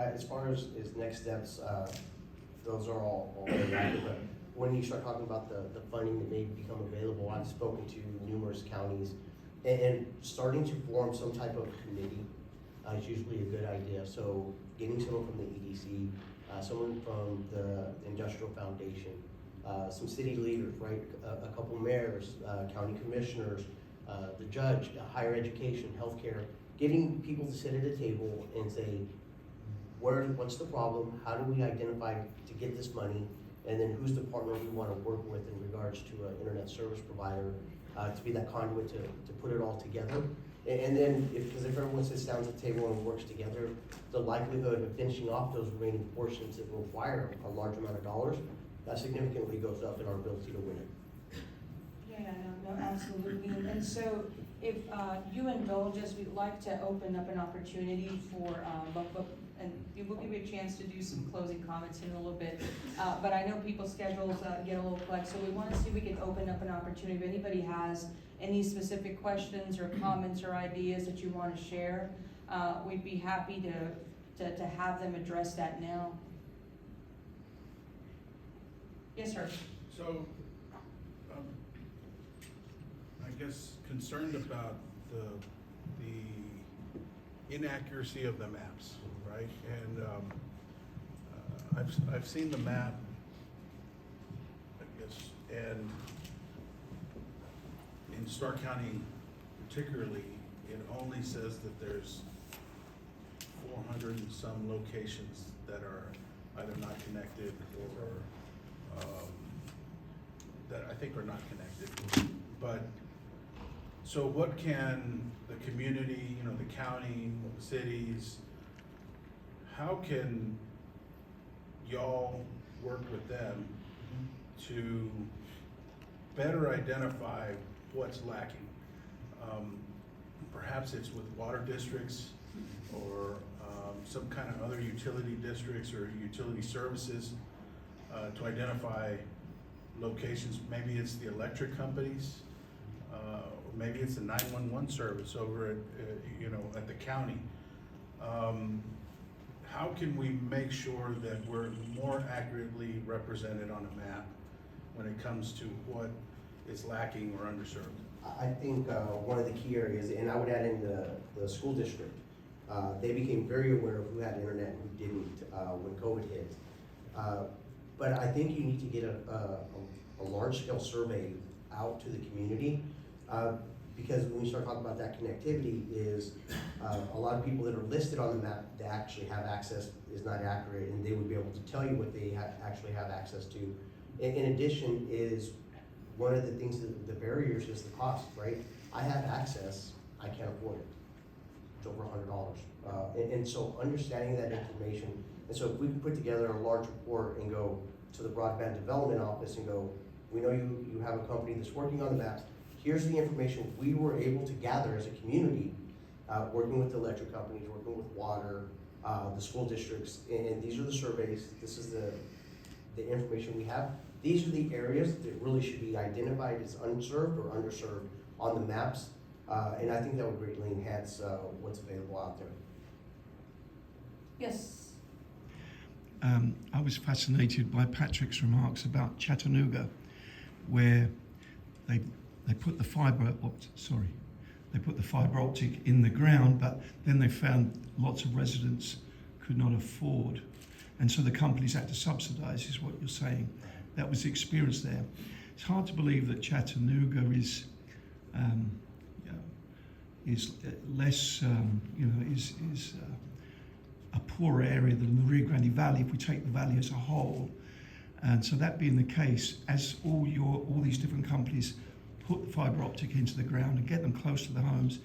As far as next steps, those are all very active, but when you start talking about the funding that may become available, I've spoken to numerous counties, and starting to form some type of committee is usually a good idea. So getting someone from the EDC, someone from the Industrial Foundation, some city leaders, right? A couple mayors, county commissioners, the judge, higher education, healthcare, getting people to sit at a table and say, what's the problem? How do we identify to get this money? And then who's the partner we want to work with in regards to an internet service provider to be that conduit to put it all together. And then, because if everyone sits down at the table and works together, the likelihood of finishing off those remaining portions that require a large amount of dollars, that significantly goes up in our ability to win it. Yeah, no, absolutely. And so if you indulge us, we'd like to open up an opportunity for, and we'll give you a chance to do some closing comments in a little bit. But I know people's schedules get a little flex, so we want to see if we can open up an opportunity. If anybody has any specific questions or comments or ideas that you want to share, we'd be happy to have them address that now. Yes, sir. So, I guess concerned about the inaccuracy of the maps, right? And I've seen the map, I guess, and in Starr County particularly, it only says that there's 400 and some locations that are either not connected or that I think are not connected. But so what can the community, the county, the cities, how can y'all work with them to better identify what's lacking? Perhaps it's with water districts or some kind of other utility districts or utility services to identify locations. Maybe it's the electric companies, or maybe it's the 911 service over at the county. How can we make sure that we're more accurately represented on a map when it comes to what is lacking or underserved? I think one of the key areas, and I would add in the school district, they became very aware of who had internet and who didn't when COVID hit. But I think you need to get a large-scale survey out to the community because when we start talking about that connectivity is a lot of people that are listed on the map that actually have access is not accurate, and they would be able to tell you what they actually have access to. In addition is one of the things, the barriers is the cost, right? I have access, I can't afford it. It's over $100. And so understanding that information, and so if we can put together a large report and go to the broadband development office and go, we know you have a company that's working on the maps, here's the information we were able to gather as a community, working with the electric companies, working with water, the school districts, and these are the surveys, this is the information we have. These are the areas that really should be identified as unserved or underserved on the maps, and I think that would greatly enhance what's available out there. Yes. I was fascinated by Patrick's remarks about Chattanooga, where they put the fiber optic in the ground, but then they found lots of residents could not afford, and so the companies had to subsidize, is what you're saying. That was the experience there. It's hard to believe that Chattanooga is less, is a poorer area than the Rio Grande Valley if we take the valley as a whole. And so that being the case, as all these different companies put the fiber optic into the ground and get them close to the homes,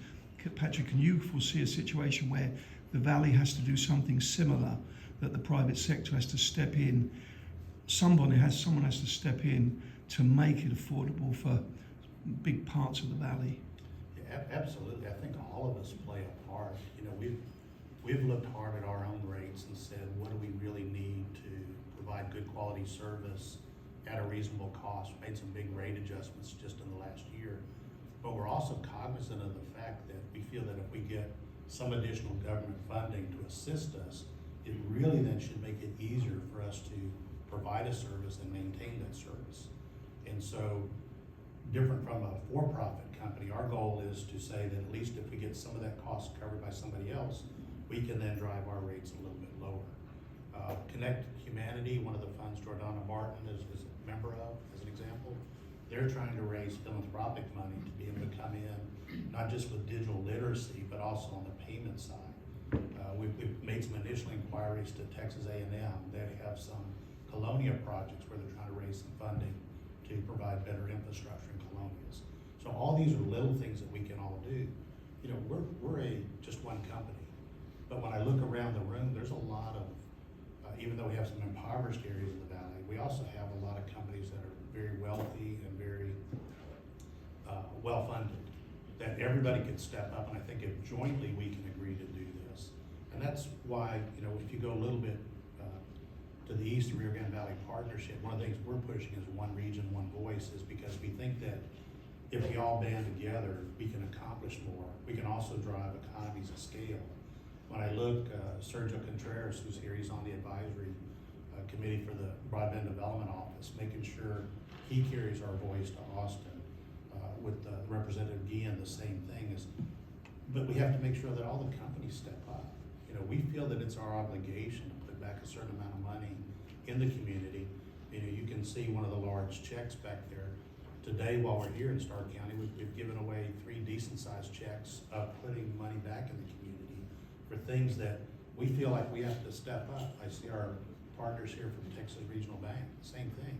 Patrick, can you foresee a situation where the valley has to do something similar, that the private sector has to step in, someone has to step in to make it affordable for big parts of the valley? Yeah, absolutely. I think all of us play a part. We've looked hard at our own rates and said, what do we really need to provide good quality service at a reasonable cost? We made some big rate adjustments just in the last year. But we're also cognizant of the fact that we feel that if we get some additional government funding to assist us it really then should make it easier for us to provide a service and maintain that service. And so, different from a for-profit company, our goal is to say that at least if we get some of that cost covered by somebody else, we can then drive our rates a little bit lower. Connect Humanity, one of the funds Jordana Martin is a member of, as an example, they're trying to raise philanthropic money to be able to come in, not just with digital literacy, but also on the payment side. We've made some initial inquiries to Texas A&M. They have some Colonia projects where they're trying to raise some funding to provide better infrastructure in colonias. So all these are little things that we can all do. You know, we're just one company, but when I look around the room, there's a lot of, even though we have some impoverished areas of the valley, we also have a lot of companies that are very wealthy and very well-funded, that everybody can step up, and I think if jointly we can agree to do this. And that's why, you know, if you go a little bit to the east, the Rio Grande Valley Partnership, one of the things we're pushing is one region, one voice, is because we think that if we all band together, we can accomplish more. We can also drive economies of scale. When I look, Sergio Contreras, who's here, he's on the advisory committee for the Broadband Development Office, making sure he carries our voice to Austin. With Representative Guillen, the same thing is, but we have to make sure that all the companies step up. You know, we feel that it's our obligation to put back a certain amount of money in the community. You know, you can see one of the large checks back there. Today, while we're here in Starr County, we've given away 3 decent-sized checks of putting money back in the community for things that we feel like we have to step up. I see our partners here from Texas Regional Bank, same thing.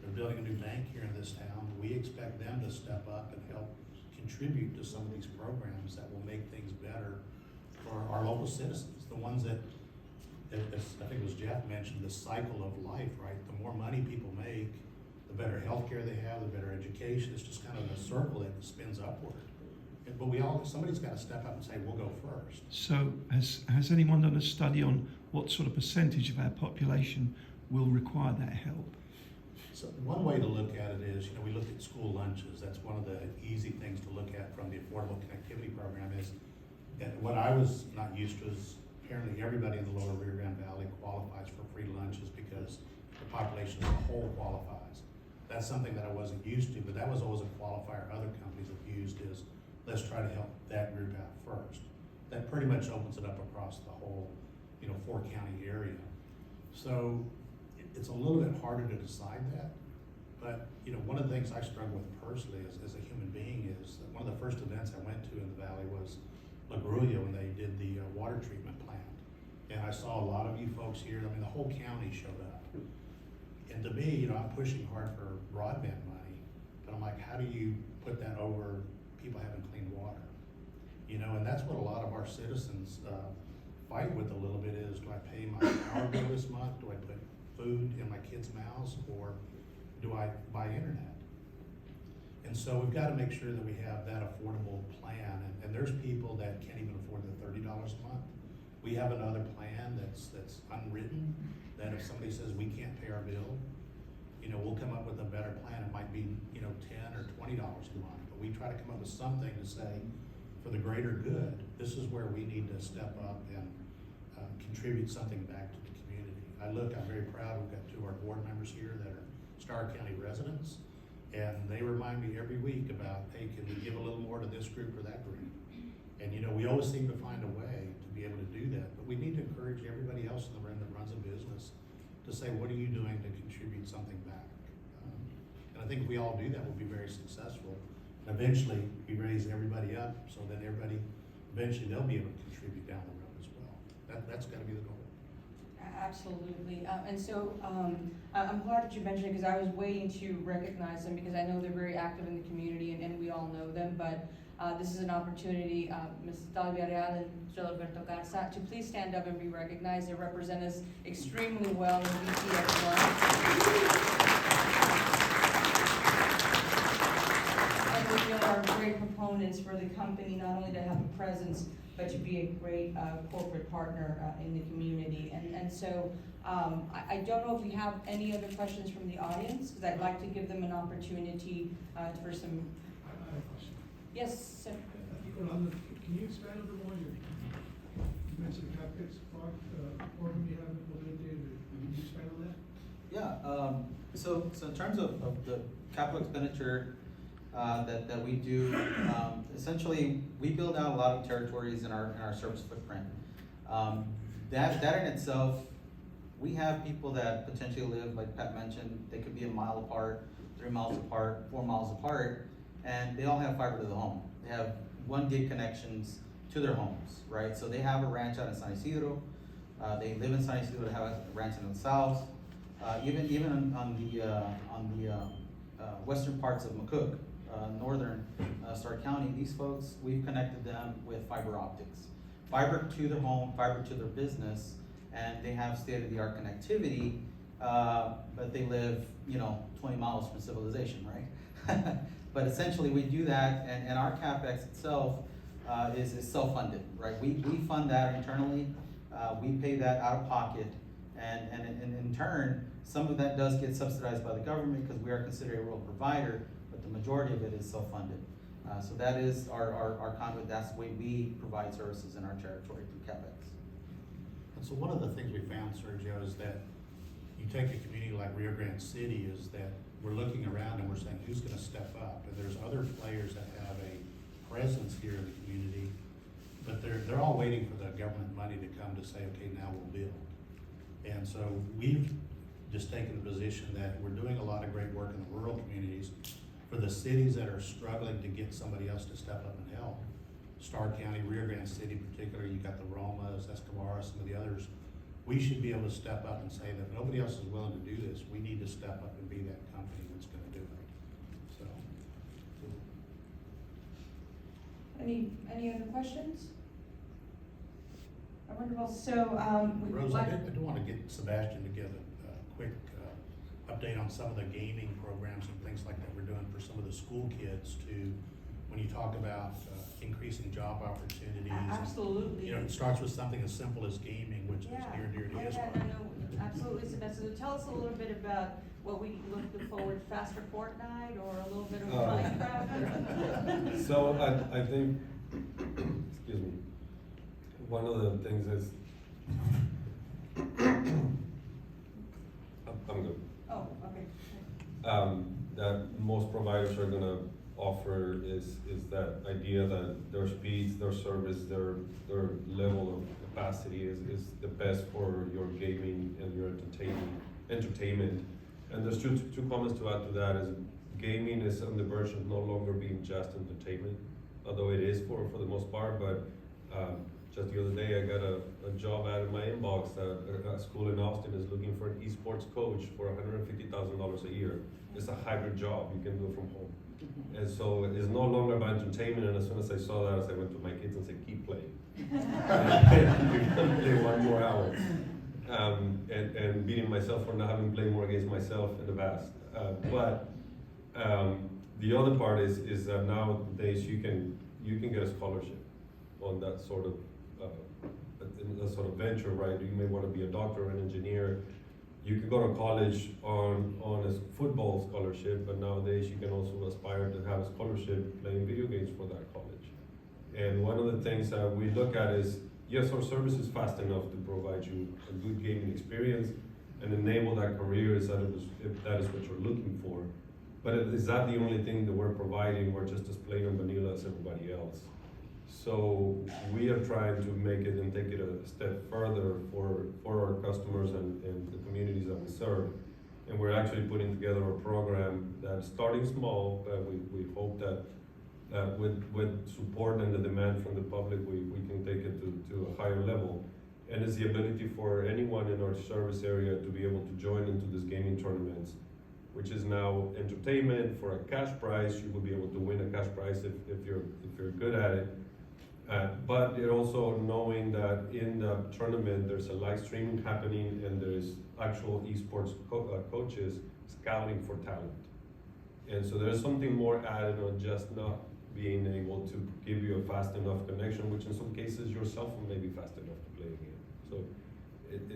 They're building a new bank here in this town. We expect them to step up and help contribute to some of these programs that will make things better for our local citizens, the ones that, as I think it was Jeff mentioned, the cycle of life, right? The more money people make, the better healthcare they have, the better education. It's just kind of a circle that spins upward. But somebody's got to step up and say, we'll go first. So has anyone done a study on what sort of percentage of our population will require that help? So one way to look at it is, you know, we look at school lunches. That's one of the easy things to look at from the Affordable Connectivity Program is, and what I was not used to is apparently everybody in the lower Rio Grande Valley qualifies for free lunches because the population as a whole qualifies. That's something that I wasn't used to, but that was always a qualifier other companies have used is, let's try to help that group out first. That pretty much opens it up across the whole, you know, 4-county area. So it's a little bit harder to decide that, but you know, one of the things I struggle with personally as a human being is that one of the first events I went to in the valley was La Grulla when they did the water treatment plant. And I saw a lot of you folks here, I mean, the whole county showed up. And to me, you know, I'm pushing hard for broadband money, but I'm like, how do you put that over people having clean water? You know, and that's what a lot of our citizens fight with a little bit is, do I pay my power bill this month? Do I put food in my kids' mouths, or do I buy internet? And so we've got to make sure that we have that affordable plan, and there's people that can't even afford the $30 a month. We have another plan that's unwritten, that if somebody says we can't pay our bill, you know, we'll come up with a better plan. It might be, you know, $10 or $20 a month, but we try to come up with something to say, for the greater good, this is where we need to step up and contribute something back to the community. I'm very proud, we've got 2 of our board members here that are Starr County residents, and they remind me every week about, hey, can we give a little more to this group or that group? And you know, we always seem to find a way to be able to do that, but we need to encourage everybody else in the room that runs a business to say, what are you doing to contribute something back? And I think if we all do that, we'll be very successful. And eventually, we raise everybody up, so that everybody, eventually they'll be able to contribute down the road as well. That's gotta be the goal. Absolutely, and so I'm glad that you mentioned it because I was waiting to recognize them because I know they're very active in the community and we all know them, but this is an opportunity, Ms. Villarreal and Gilberto Garza, to please stand up and be recognized. They represent us extremely well in VTX1. And we are great proponents for the company, not only to have a presence, but to be a great corporate partner in the community. And so I don't know if we have any other questions from the audience, because I'd like to give them an opportunity for some. I have a question. Yes, sir. Can you expand a little more? You mentioned capital CapEx part, program you have implemented, can you expand on that? Yeah, so in terms of the capital expenditure, that we do, essentially, we build out a lot of territories in our service footprint. That in itself, we have people that potentially live, like Pat mentioned, they could be a mile apart, 3 miles apart, 4 miles apart, and they all have fiber to the home. They have 1 gig connections to their homes, right? So they have a ranch out in San Isidro, they live in San Isidro, they have a ranch in the south, even on the western parts of McCook, northern Starr County, these folks, we've connected them with fiber optics. Fiber to their home, fiber to their business, and they have state-of-the-art connectivity, but they live, 20 miles from civilization, right? But essentially, we do that, and our CapEx itself is self-funded, right? We fund that internally, we pay that out of pocket, and in turn, some of that does get subsidized by the government because we are considered a rural provider, but the majority of it is self-funded. So that is our conduit, that's the way we provide services in our territory through CapEx. And so one of the things we found, Sergio, is that you take a community like Rio Grande City, is that we're looking around and we're saying, who's gonna step up? And there's other players that have a presence here in the community, but they're all waiting for the government money to come to say, okay, now we'll build. And so we've just taken the position that we're doing a lot of great work in the rural communities. For the cities that are struggling to get somebody else to step up and help, Starr County, Rio Grande City in particular, you got the Romas, Escobar, some of the others, we should be able to step up and say that if nobody else is willing to do this, we need to step up and be that company that's gonna do it, so. Any other questions? Wonderful, so, Rose, I do wanna get Sebastian to give a quick update on some of the gaming programs and things like that we're doing for some of the school kids to, when you talk about increasing job opportunities. Absolutely. It starts with something as simple as gaming, which is near and dear to his heart. No, absolutely, Sebastian. So tell us a little bit about what we look forward, faster Fortnite or a little bit of Minecraft? So I think, excuse me, one of the things is, I'm good. Oh, okay. That most providers are gonna offer is that idea that their speeds, their service, their level of capacity is the best for your gaming and your entertainment. And there's two comments to add to that is gaming is on the verge of no longer being just entertainment, although it is for the most part, but just the other day I got a job ad in my inbox that a school in Austin is looking for an esports coach for $150,000 a year. It's a hybrid job, you can do it from home. And so it's no longer about entertainment, and as soon as I saw that, I went to my kids and said, keep playing. You're gonna play 1 more hour. And beating myself for not having played more against myself in the past. But the other part is that nowadays you can get a scholarship on that sort of venture, right? You may want to be a doctor or an engineer. You can go to college on a football scholarship, but nowadays you can also aspire to have a scholarship playing video games for that college. And one of the things that we look at is, yes, our service is fast enough to provide you a good gaming experience and enable that career if that is what you're looking for. But is that the only thing that we're providing? We're just as plain and vanilla as everybody else. So we are trying to make it and take it a step further for our customers and the communities that we serve. And we're actually putting together a program that's starting small, but we hope that with support and the demand from the public, we can take it to a higher level. And it's the ability for anyone in our service area to be able to join into these gaming tournaments, which is now entertainment for a cash prize. You will be able to win a cash prize if you're good at it. But it also knowing that in the tournament there's a live streaming happening and there's actual esports coaches scouting for talent. And so there's something more added on just not being able to give you a fast enough connection, which in some cases your cell phone may be fast enough to play a game. So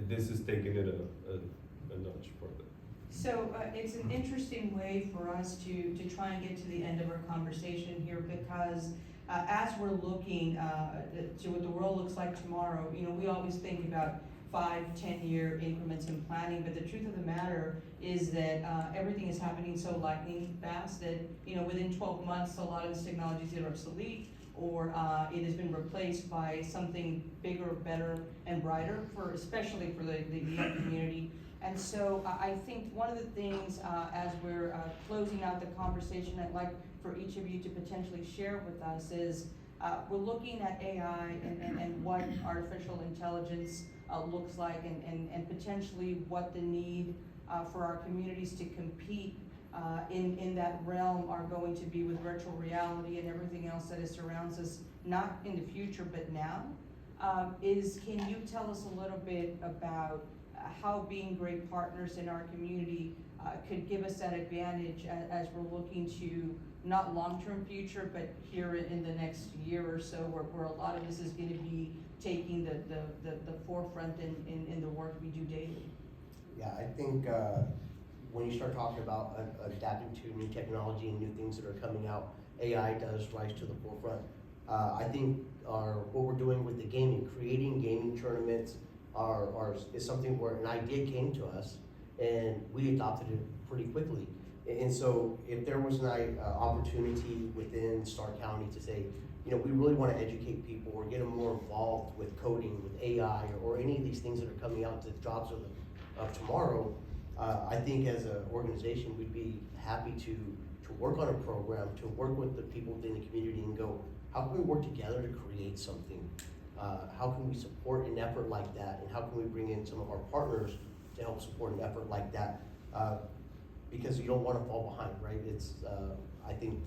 this is taking it a notch further. So it's an interesting way for us to try and get to the end of our conversation here, because as we're looking, to what the world looks like tomorrow, we always think about 5-10 year increments in planning, but the truth of the matter is that everything is happening so lightning fast that within 12 months a lot of this technology is either obsolete or it has been replaced by something bigger, better, and brighter especially for the young community. And so I think one of the things as we're closing out the conversation, I'd like for each of you to potentially share with us is we're looking at AI and what artificial intelligence looks like and potentially what the need for our communities to compete in that realm are going to be with virtual reality and everything else that it surrounds us, not in the future but now. Can you tell us a little bit about how being great partners in our community could give us that advantage as we're looking to not long-term future, but here in the next year or so, where a lot of this is going to be taking the forefront in the work we do daily. Yeah, I think when you start talking about adapting to new technology and new things that are coming out, AI does rise to the forefront. I think what we're doing with the gaming, creating gaming tournaments is something where an idea came to us and we adopted it pretty quickly. And so if there was an opportunity within Starr County to say, we really want to educate people or get them more involved with coding, with AI, or any of these things that are coming out to the jobs of tomorrow, I think as an organization, we'd be happy to work on a program, to work with the people within the community and go, how can we work together to create something? How can we support an effort like that? And how can we bring in some of our partners to help support an effort like that? Because you don't want to fall behind, right? I think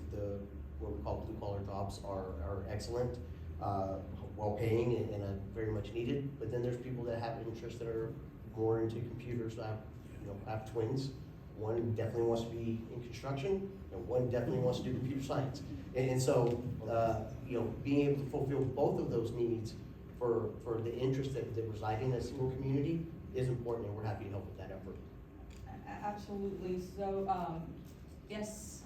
what we call blue collar jobs are excellent, well paying and very much needed. But then there's people that have interests that are more into computers. I have twins. One definitely wants to be in construction, and one definitely wants to do computer science. And so, being able to fulfill both of those needs for the interest that reside in a single community is important, and we're happy to help with that effort. Absolutely. So, yes.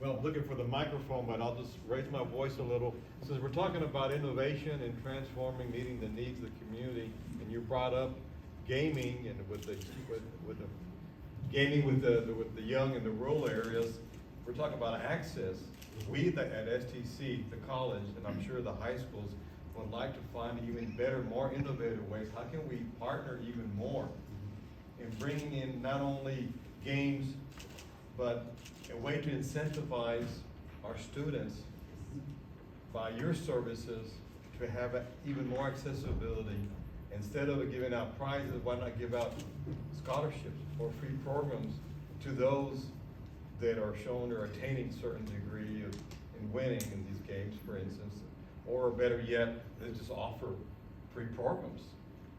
Well, I'm looking for the microphone, but I'll just raise my voice a little. Since we're talking about innovation and transforming, meeting the needs of the community, and you brought up gaming and with the young in the rural areas, we're talking about access. We at STC, the college, and I'm sure the high schools would like to find even better, more innovative ways. How can we partner even more in bringing in not only games, but a way to incentivize our students by your services to have even more accessibility. Instead of giving out prizes, why not give out scholarships or free programs to those that are shown or attaining certain degree in winning in these games, for instance, or better yet, they just offer free programs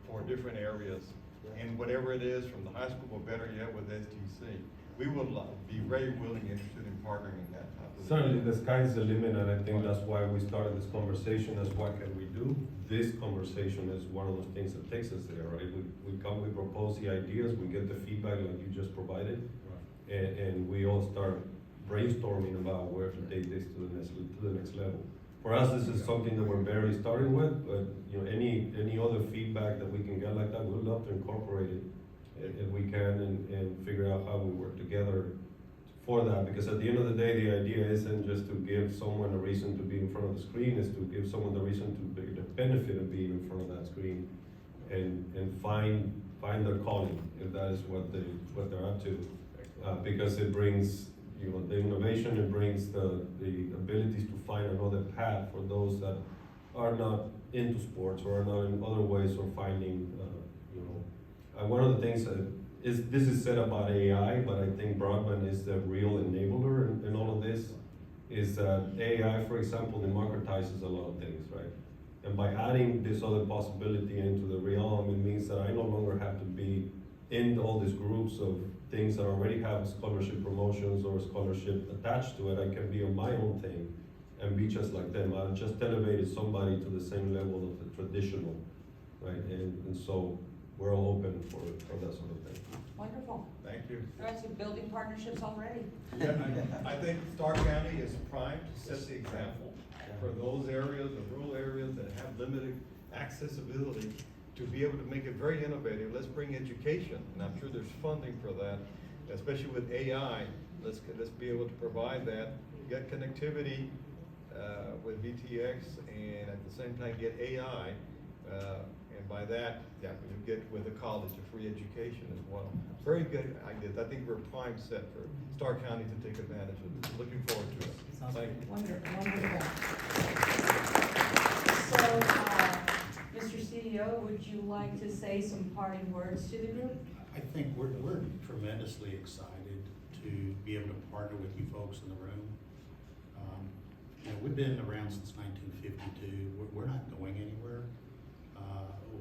for different areas. And whatever it is from the high school, or better yet with STC. We would be very willing and interested in partnering in that type of. Certainly, the sky's the limit, and I think that's why we started this conversation as what can we do. This conversation is one of those things that takes us there, right? We come, we propose the ideas, we get the feedback like you just provided, and we all start brainstorming about where to take this to the next level. For us, this is something that we're barely starting with, but any other feedback that we can get like that, we'd love to incorporate it if we can and figure out how we work together for that. Because at the end of the day, the idea isn't just to give someone a reason to be in front of the screen, it's to give someone the reason to the benefit of being in front of that screen and find their calling, if that is what they're up to. Because it brings the innovation, it brings the abilities to find another path for those that are not into sports or are not in other ways or finding, one of the things this is said about AI, but I think broadband is the real enabler in all of this, is that AI, for example, democratizes a lot of things, right? And by adding this other possibility into the realm, it means that I no longer have to be in all these groups of things that already have scholarship promotions or scholarship attached to it. I can be on my own thing and be just like them. I've just elevated somebody to the same level of the traditional, right? And so we're all open for that sort of thing. Wonderful. Thank you. All right, so building partnerships already. Yeah, I think Starr County is primed to set the example. for those areas, the rural areas that have limited accessibility, to be able to make it very innovative. Let's bring education, and I'm sure there's funding for that, especially with AI. Let's be able to provide that, get connectivity with VTX, and at the same time get AI, and by that, yeah, you get with the college a free education as well. Very good ideas. I think we're prime set for Starr County to take advantage of this. Looking forward to it. Thank you. Wonderful. So, Mr. CEO, would you like to say some parting words to the group? I think we're tremendously excited to be able to partner with you folks in the room. You know, we've been around since 1952. We're not going anywhere.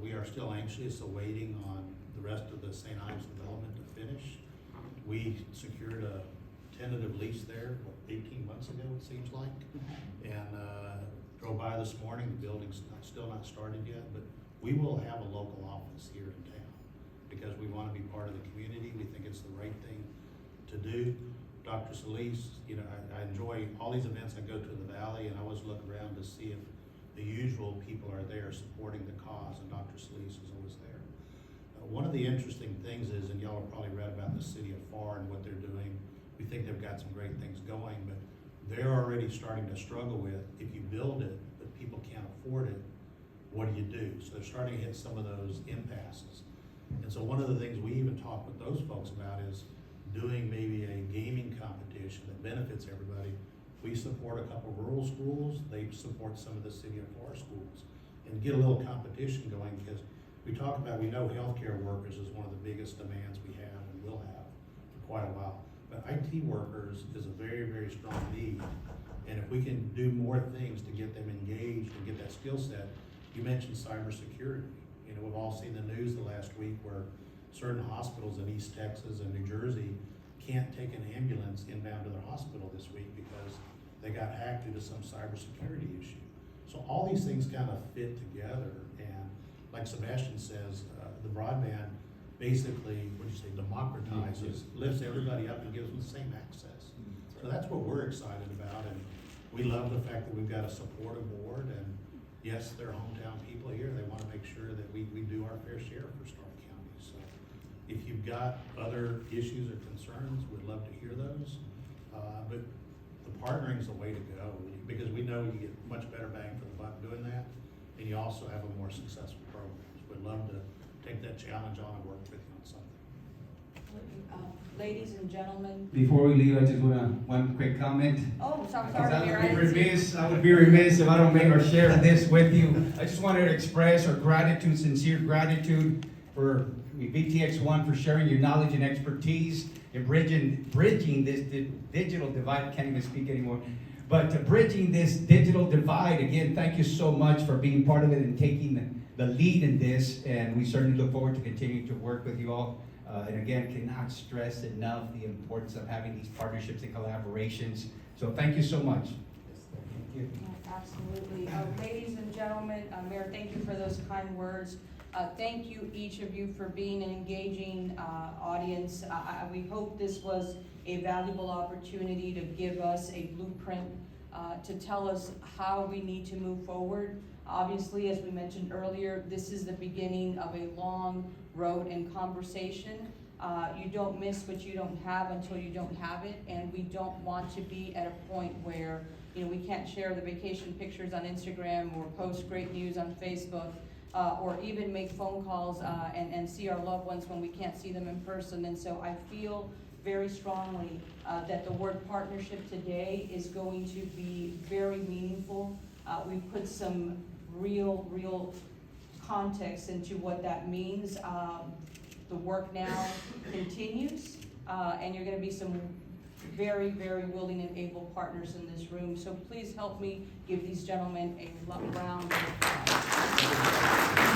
We are still anxious awaiting on the rest of the St. Ives development to finish. We secured a tentative lease there, 18 months ago, it seems like. And drove by this morning, the building's still not started yet, but we will have a local office here in town because we want to be part of the community. We think it's the right thing to do. Dr. Solis, you know, I enjoy all these events I go to in the Valley, and I always look around to see if the usual people are there supporting the cause, and Dr. Solis is always there. One of the interesting things is, and y'all have probably read about the city of Farr and what they're doing. We think they've got some great things going, but they're already starting to struggle with, if you build it, but people can't afford it, what do you do? So they're starting to hit some of those impasses. And so one of the things we even talk with those folks about is doing maybe a gaming competition that benefits everybody. We support a couple rural schools, they support some of the city of Farr schools, and get a little competition going, because we talk about, we know healthcare workers is one of the biggest demands we have and will have for quite a while. But IT workers is a very, very strong need. And if we can do more things to get them engaged and get that skill set, you mentioned cybersecurity. You know, we've all seen the news the last week where certain hospitals in East Texas and New Jersey can't take an ambulance inbound to their hospital this week because they got hacked due to some cybersecurity issue. So all these things kind of fit together, and like Sebastian says, the broadband basically, what do you say, democratizes, lifts everybody up and gives them the same access. So that's what we're excited about, and we love the fact that we've got a supportive board, and yes, they're hometown people here. They want to make sure that we do our fair share for Starr County. So if you've got other issues or concerns, we'd love to hear those. But the partnering is the way to go, because we know you get much better bang for the buck doing that, and you also have a more successful program. We'd love to take that challenge on and work with you on something. Ladies and gentlemen. Before we leave, I just want one quick comment. Oh, so I'm Because sorry, Mayor. I didn't see- I would be remiss if I don't make or share this with you. I just wanted to express our gratitude, sincere gratitude for VTX1 for sharing your knowledge and expertise in bridging this digital divide. I can't even speak anymore. But bridging this digital divide, again, thank you so much for being part of it and taking the lead in this. And we certainly look forward to continuing to work with you all. And again, cannot stress enough the importance of having these partnerships and collaborations. So thank you so much. Thank you. Absolutely. Ladies and gentlemen, Mayor, thank you for those kind words. Thank you, each of you, for being an engaging audience. We hope this was a valuable opportunity to give us a blueprint to tell us how we need to move forward. Obviously, as we mentioned earlier, this is the beginning of a long road and conversation. You don't miss what you don't have until you don't have it, and we don't want to be at a point where, you know, we can't share the vacation pictures on Instagram or post great news on Facebook, or even make phone calls and see our loved ones when we can't see them in person. And so I feel very strongly that the word partnership today is going to be very meaningful. We've put some real context into what that means. The work now continues, and you're going to be some very willing and able partners in this room. So please help me give these gentlemen a round of applause.